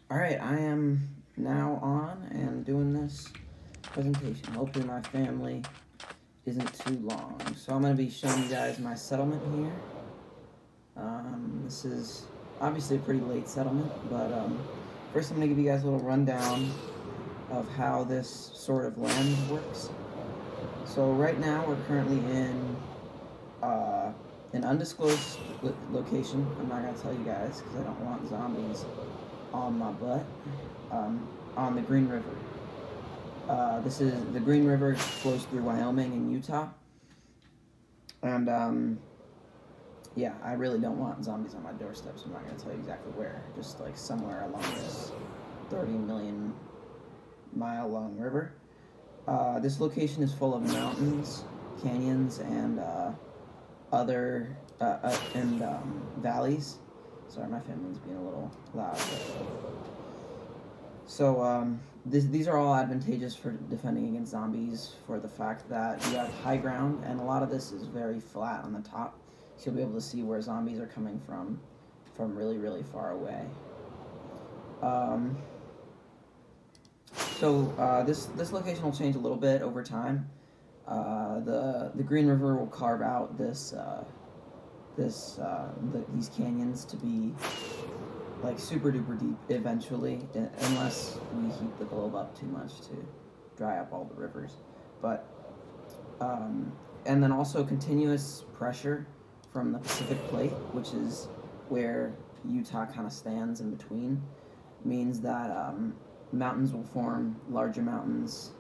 Alright, I am now on and doing this presentation. Hopefully my family isn't too long. So I'm going to be showing you guys my settlement here. This is obviously a pretty late settlement, but first I'm going to give you guys a little rundown of how this sort of land works. So right now we're currently in an undisclosed location. I'm not going to tell you guys because I don't want zombies on my butt. On the Green River. This is the Green River flows through Wyoming and Utah, and yeah, I really don't want zombies on my doorstep, so I'm not gonna tell you exactly where. Just like somewhere along this 30 million mile long river. This location is full of mountains, canyons, and other valleys. Sorry, my family's being a little loud. So these are all advantageous for defending against zombies for the fact that you have high ground, and a lot of this is very flat on the top, so you'll be able to see where zombies are coming from really, really far away. This location will change a little bit over time. The Green River will carve out these canyons to be like super duper deep eventually, unless we heat the globe up too much to dry up all the rivers. But and then also continuous pressure from the Pacific Plate, which is where Utah kind of stands in between, means that mountains will form larger mountains,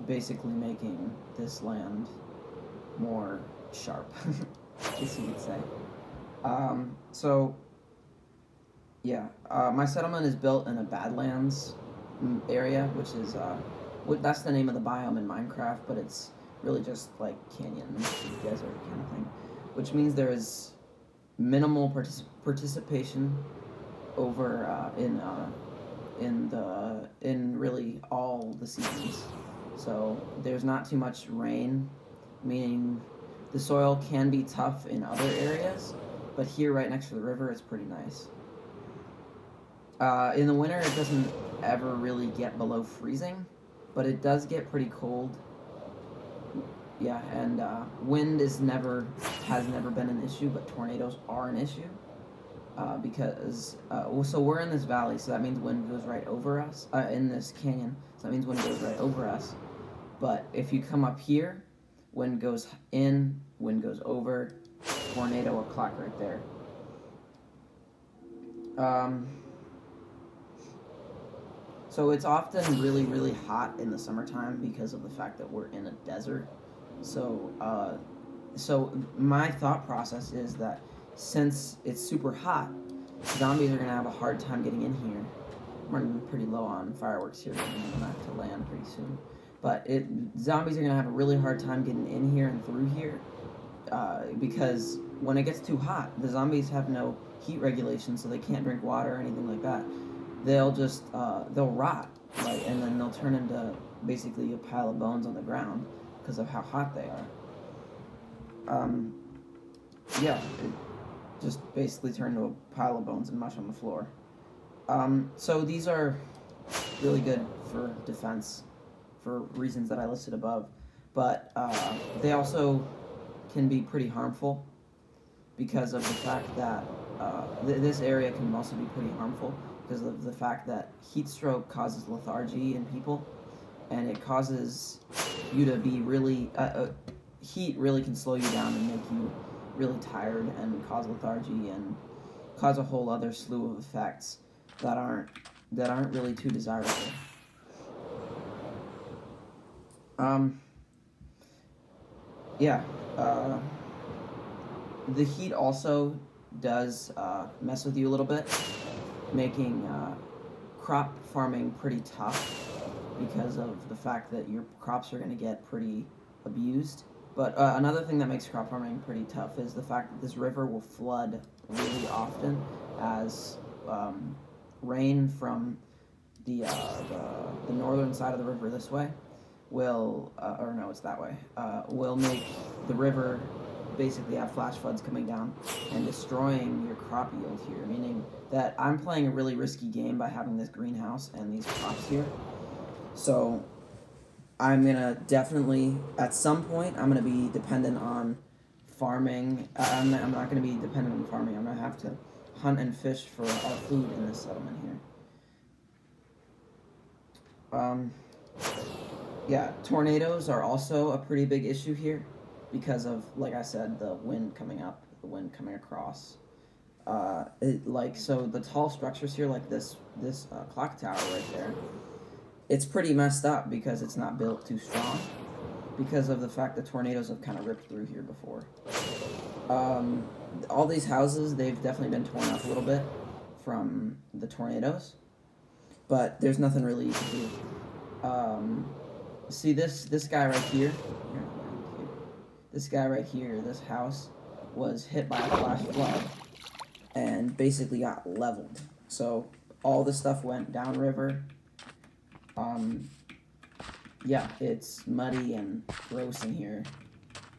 basically making this land more sharp, I guess you could say. My settlement is built in a Badlands area, which is that's the name of the biome in Minecraft, but it's really just like canyon, desert kind of thing, which means there is minimal participation over in really all the seasons. So there's not too much rain, meaning the soil can be tough in other areas, but here right next to the river it's pretty nice. In the winter it doesn't ever really get below freezing, but it does get pretty cold. Yeah, and wind has never been an issue, but tornadoes are an issue. So we're in this valley, so that means wind goes right over us. In this canyon, so that means wind goes right over us. But if you come up here, wind goes in, wind goes over, tornado or clock right there. So it's often really, really hot in the summertime because of the fact that we're in a desert. So my thought process is that since it's super hot, zombies are going to have a hard time getting in here. I'm running pretty low on fireworks here, I'm going to have to land pretty soon. But zombies are going to have a really hard time getting in here and through here, because when it gets too hot, the zombies have no heat regulation, so they can't drink water or anything like that. They'll just they'll rot, and then they'll turn into basically a pile of bones on the ground because of how hot they are. It just basically turn into a pile of bones and mush on the floor. So these are really good for defense for reasons that I listed above, but they also can be pretty harmful because of the fact that this area can also be pretty harmful because of the fact that heat stroke causes lethargy in people, and it causes you to be really heat really can slow you down and make you really tired and cause lethargy and cause a whole other slew of effects that aren't really too desirable. The heat also does mess with you a little bit, making crop farming pretty tough because of the fact that your crops are going to get pretty abused. But another thing that makes crop farming pretty tough is the fact that this river will flood really often as rain from the northern side of the river this way will, or no, it's that way, will make the river basically have flash floods coming down and destroying your crop yield here, meaning that I'm playing a really risky game by having this greenhouse and these crops here. So I'm gonna definitely, at some point, I'm gonna be dependent on farming. I'm not gonna be dependent on farming. I'm gonna have to hunt and fish for our food in this settlement here. Yeah, tornadoes are also a pretty big issue here because of, like I said, the wind coming up, the wind coming across. So the tall structures here, like this clock tower right there, it's pretty messed up because it's not built too strong because of the fact that tornadoes have kind of ripped through here before. All these houses, they've definitely been torn up a little bit from the tornadoes, but there's nothing really you can do. See this guy right here? This guy right here, this house, was hit by a flash flood and basically got leveled. So all the stuff went downriver. Yeah, it's muddy and gross in here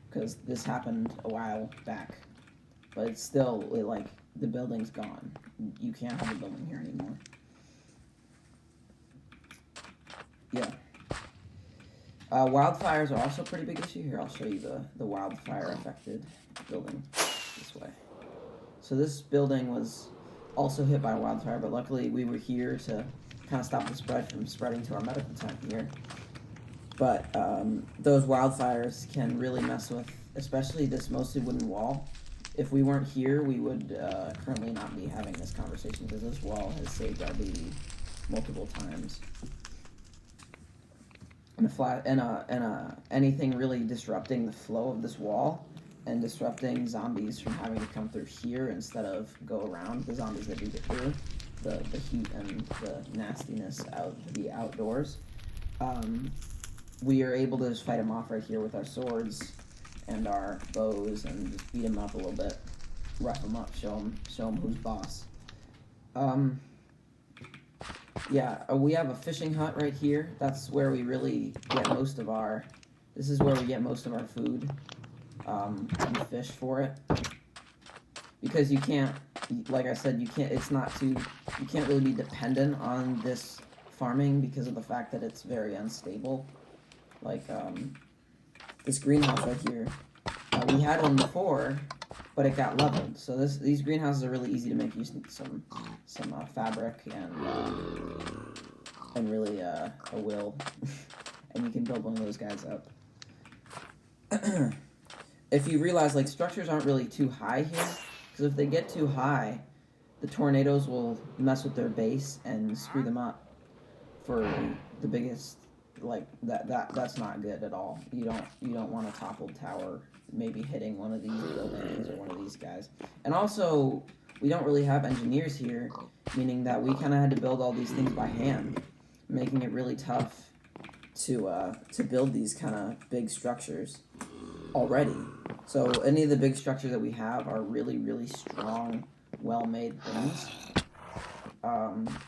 because this happened a while back. But it's still, like, the building's gone. You can't have a building here anymore. Yeah. Wildfires are also a pretty big issue. Here, I'll show you the wildfire-affected building this way. So this building was also hit by a wildfire, but luckily we were here to kind of stop the spread from spreading to our medical tent here. But those wildfires can really mess with, especially this mostly wooden wall. If we weren't here, we would currently not be having this conversation because this wall has saved our baby multiple times. Anything really disrupting the flow of this wall and disrupting zombies from having to come through here instead of go around the zombies that do get through the heat and the nastiness out the outdoors. We are able to just fight them off right here with our swords and our bows and just beat them up a little bit, rough them up, show them who's boss. Yeah, we have a fishing hut right here. That's where we really get most of our. This is where we get most of our food. We fish for it because you can't. Like I said, you can't. It's not too. You can't really be dependent on this farming because of the fact that it's very unstable. Like this greenhouse right here. We had one before, but it got leveled. So these greenhouses are really easy to make. You just need some fabric and really a will, and you can build one of those guys up. If you realize, like, structures aren't really too high here, because if they get too high, the tornadoes will mess with their base and screw them up for the biggest. Like that's not good at all. You don't want a toppled tower maybe hitting one of these buildings or one of these guys. And also, we don't really have engineers here, meaning that we kind of had to build all these things by hand, making it really tough to build these kind of big structures already. So any of the big structures that we have are really, really strong, well-made things.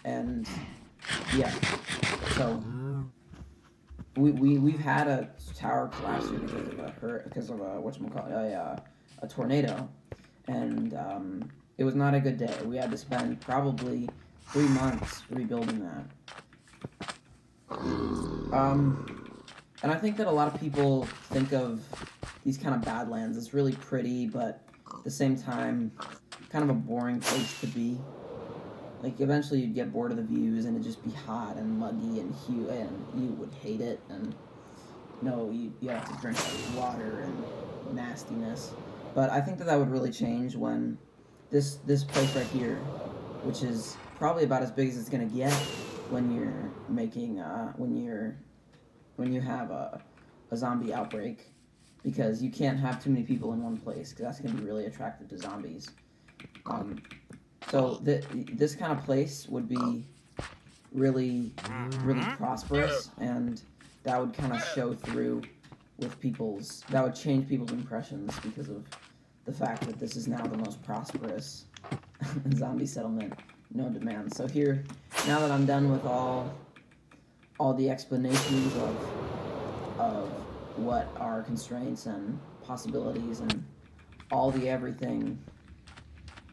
And yeah, so we've had a tower collapse here because of a tornado, and it was not a good day. We had to spend probably 3 months rebuilding that. And I think that a lot of people think of these kind of badlands as really pretty, but at the same time, kind of a boring place to be. Like, eventually you'd get bored of the views, and it'd just be hot and muggy, and you would hate it, and you have to drink water and nastiness. But I think that would really change when this place right here, which is probably about as big as it's gonna get when you're making when you have a zombie outbreak, because you can't have too many people in one place, because that's gonna be really attractive to zombies. So this kind of place would be really, really prosperous, and that would kind of show through with that would change people's impressions because of the fact that this is now the most prosperous zombie settlement known to man. So here, now that I'm done with all the explanations of what are constraints and possibilities and all the everything.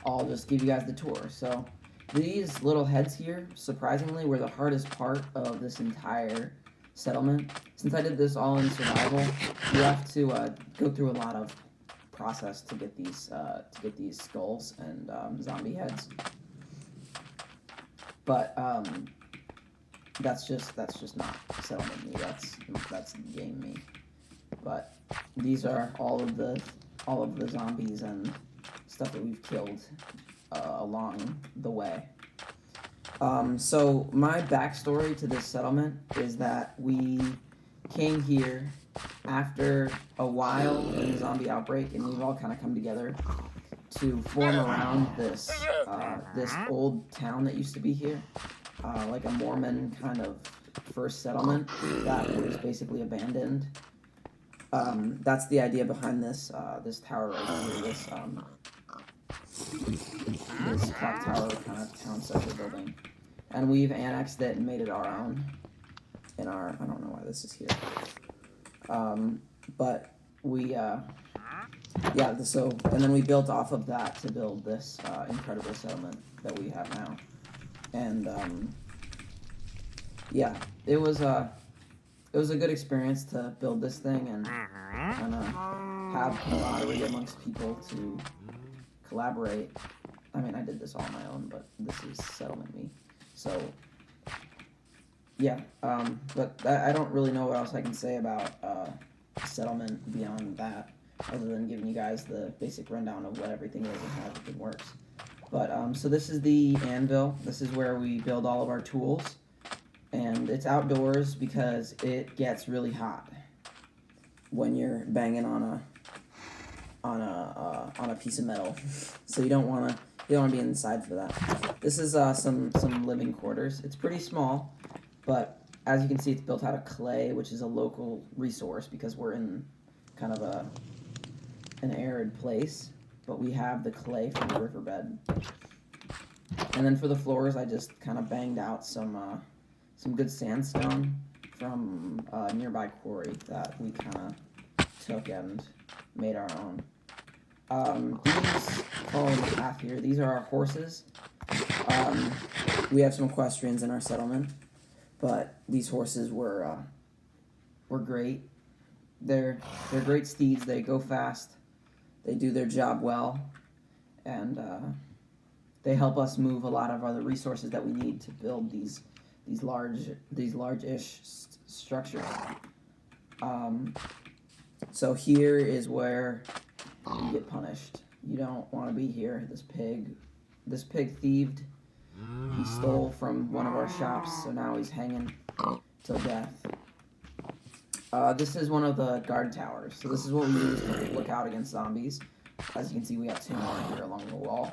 I'll just give you guys the tour. So these little heads here, surprisingly, were the hardest part of this entire settlement. Since I did this all in survival, you have to go through a lot of process to get these skulls and zombie heads. But that's just not settlement me. That's game me. But these are all of the zombies and stuff that we've killed along the way. So my backstory to this settlement is that we came here after a while in the zombie outbreak, and we've all kind of come together to form around this old town that used to be here, like a Mormon kind of first settlement that was basically abandoned. That's the idea behind this tower right here, this clock tower kind of town center building, and we've annexed it and made it our own. I don't know why this is here, but we and then we built off of that to build this incredible settlement that we have now, and it was a good experience to build this thing and kind of have camaraderie amongst people to collaborate. I mean, I did this all on my own, but this is settlement me. So, but I don't really know what else I can say about settlement beyond that, other than giving you guys the basic rundown of what everything is and how everything works. But, so this is the anvil. This is where we build all of our tools. And it's outdoors because it gets really hot when you're banging on a piece of metal. So you don't want to be inside for that. This is some living quarters. It's pretty small, but as you can see, it's built out of clay, which is a local resource because we're in kind of an arid place. But we have the clay from the riverbed. And then for the floors, I just kind of banged out some good sandstone from a nearby quarry that we kind of took and made our own. These follow the path here. These are our horses. We have some equestrians in our settlement, but these horses were great. They're great steeds. They go fast. They do their job well, and they help us move a lot of other resources that we need to build these large-ish structures. So here is where you get punished. You don't want to be here. This pig thieved. He stole from one of our shops, so now he's hanging till death. This is one of the guard towers. So this is what we use to look out against zombies. As you can see, we have two more here along the wall.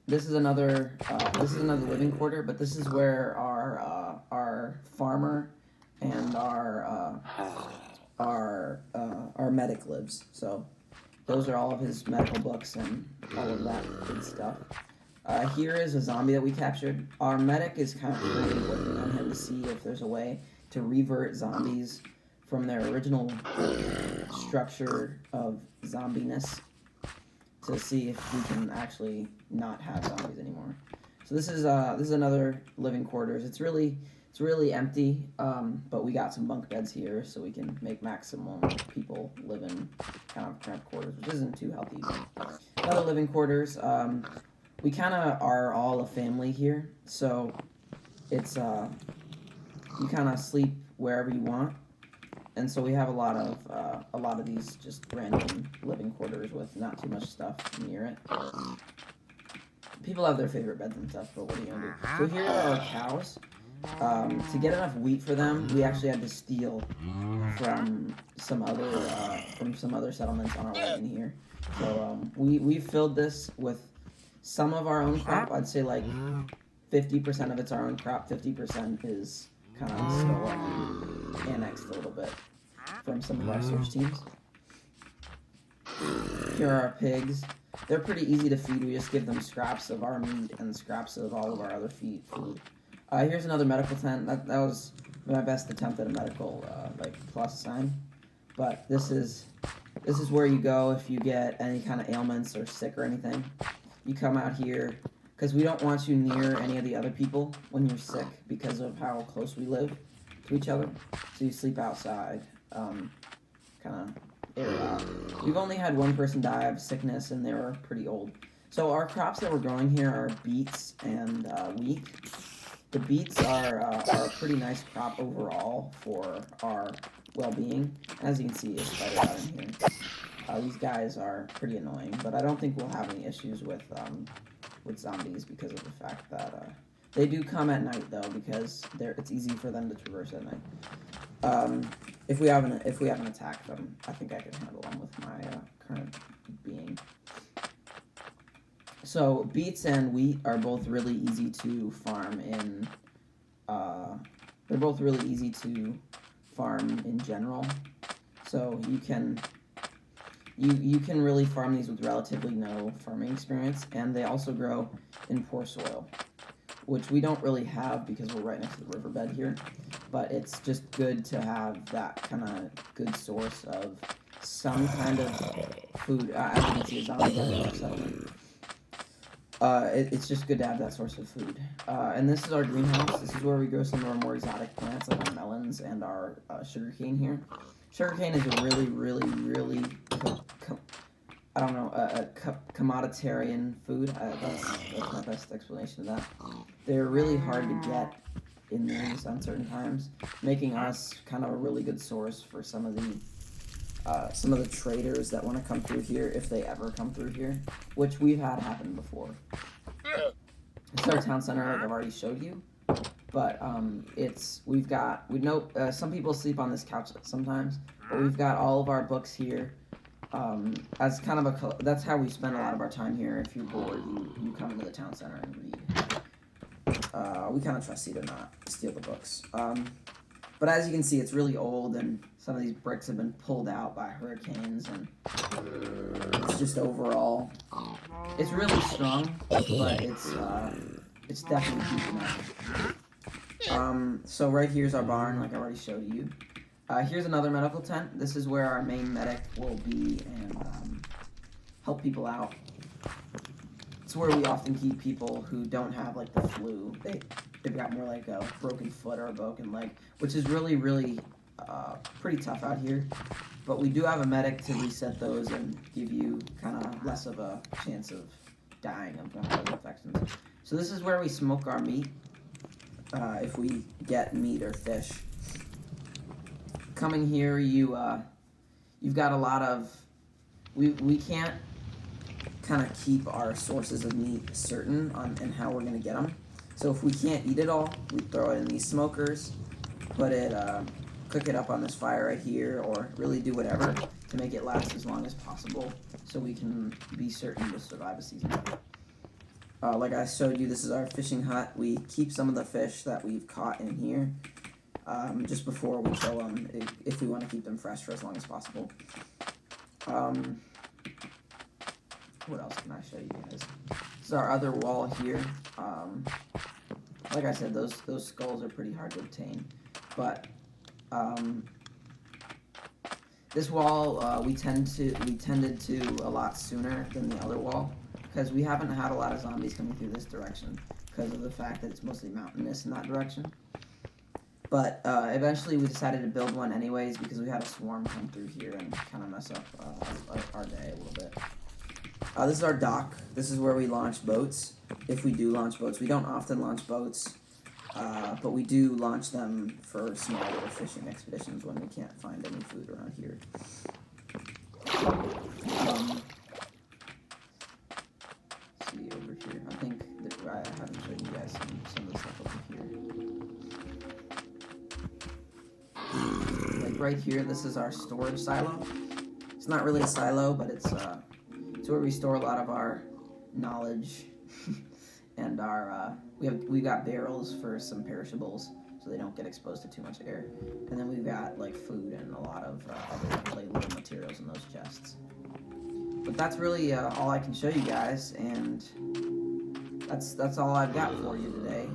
This is another living quarter, but this is where our farmer and our medic lives. So those are all of his medical books and all of that good stuff. Here is a zombie that we captured. Our medic is kind of currently working on him to see if there's a way to revert zombies from their original structure of zombiness, to see if we can actually not have zombies anymore. So this is another living quarters. It's really empty, but we got some bunk beds here so we can make maximum people live in kind of cramped quarters, which isn't too healthy. Another living quarters. We kind of are all a family here, so it's you kind of sleep wherever you want. And so we have a lot of these just random living quarters with not too much stuff near it. People have their favorite beds and stuff, but what are you gonna do? So here are our cows. To get enough wheat for them, we actually had to steal from some other settlements on our way in here. So we filled this with some of our own crop. I'd say like 50% of it's our own crop. 50% is kind of stolen and annexed a little bit from some of our search teams. Here are our pigs. They're pretty easy to feed. We just give them scraps of our meat and scraps of all of our other food. Here's another medical tent. That was my best attempt at a medical plus sign. But this is This is where you go if you get any kind of ailments or sick or anything. You come out here because we don't want you near any of the other people when you're sick because of how close we live to each other. So you sleep outside, kind of air it out. We've only had one person die of sickness, and they were pretty old. So our crops that we're growing here are beets and wheat. The beets are a pretty nice crop overall for our well-being. As you can see, it's spider out in here. These guys are pretty annoying, but I don't think we'll have any issues with zombies because of the fact that they do come at night though, because it's easy for them to traverse at night. If we haven't attacked them, I think I can handle them with my current being. So beets and wheat are both really easy to farm in. They're both really easy to farm in general. So you can really farm these with relatively no farming experience, and they also grow in poor soil, which we don't really have because we're right next to the riverbed here. But it's just good to have that kind of good source of some kind of food. As you can see, it's on the settlement. It's just good to have that source of food. And this is our greenhouse. This is where we grow some of our more exotic plants, like our melons and our sugarcane here. Sugarcane is a really, really, really, commoditarian food. That's my best explanation of that. They're really hard to get in these uncertain times, making us kind of a really good source for some of the traders that want to come through here, if they ever come through here, which we've had happen before. It's our town center, like I've already showed you, but some people sleep on this couch sometimes, but we've got all of our books here. As kind of that's how we spend a lot of our time here. If you're bored, you come into the town center and read. We kind of trust you to not steal the books. But as you can see, it's really old, and some of these bricks have been pulled out by hurricanes, and it's just overall, it's really strong, but it's definitely deep enough. So right here's our barn, like I already showed you. Here's another medical tent. This is where our main medic will be and help people out. It's where we often keep people who don't have like the flu. They've got more like a broken foot or a broken leg, which is really, really pretty tough out here. But we do have a medic to reset those and give you kind of less of a chance of dying of one of those infections. So this is where we smoke our meat, if we get meat or fish. Coming here, you've got a lot of, we can't kind of keep our sources of meat certain on and how we're going to get them. So if we can't eat it all, we throw it in these smokers, cook it up on this fire right here, or really do whatever to make it last as long as possible so we can be certain to survive a season. Like I showed you, this is our fishing hut. We keep some of the fish that we've caught in here just before we kill them, if we want to keep them fresh for as long as possible. What else can I show you guys? This is our other wall here. Like I said, those skulls are pretty hard to obtain, but this wall we tended to a lot sooner than the other wall, because we haven't had a lot of zombies coming through this direction because of the fact that it's mostly mountainous in that direction. But eventually we decided to build one anyways because we had a swarm come through here and kind of mess up our day a little bit. This is our dock. This is where we launch boats. If we do launch boats, we don't often launch boats, but we do launch them for small little fishing expeditions when we can't find any food around here. See over here. I think that I haven't showed you guys some of the stuff over here. Like right here, this is our storage silo. It's not really a silo, but it's where we store a lot of our knowledge and our we got barrels for some perishables so they don't get exposed to too much air, and then we've got like food and a lot of other labeled materials in those chests. But that's really all I can show you guys, and that's all I've got for you today.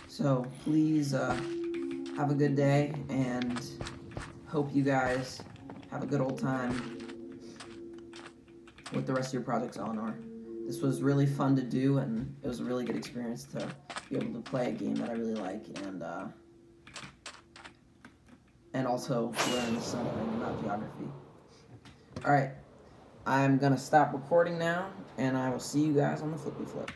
So please have a good day, and hope you guys have a good old time what the rest of your projects on are. This was really fun to do, and it was a really good experience to be able to play a game that I really like, and also learn something about geography. Alright, I'm going to stop recording now, and I will see you guys on the Flippy Flip.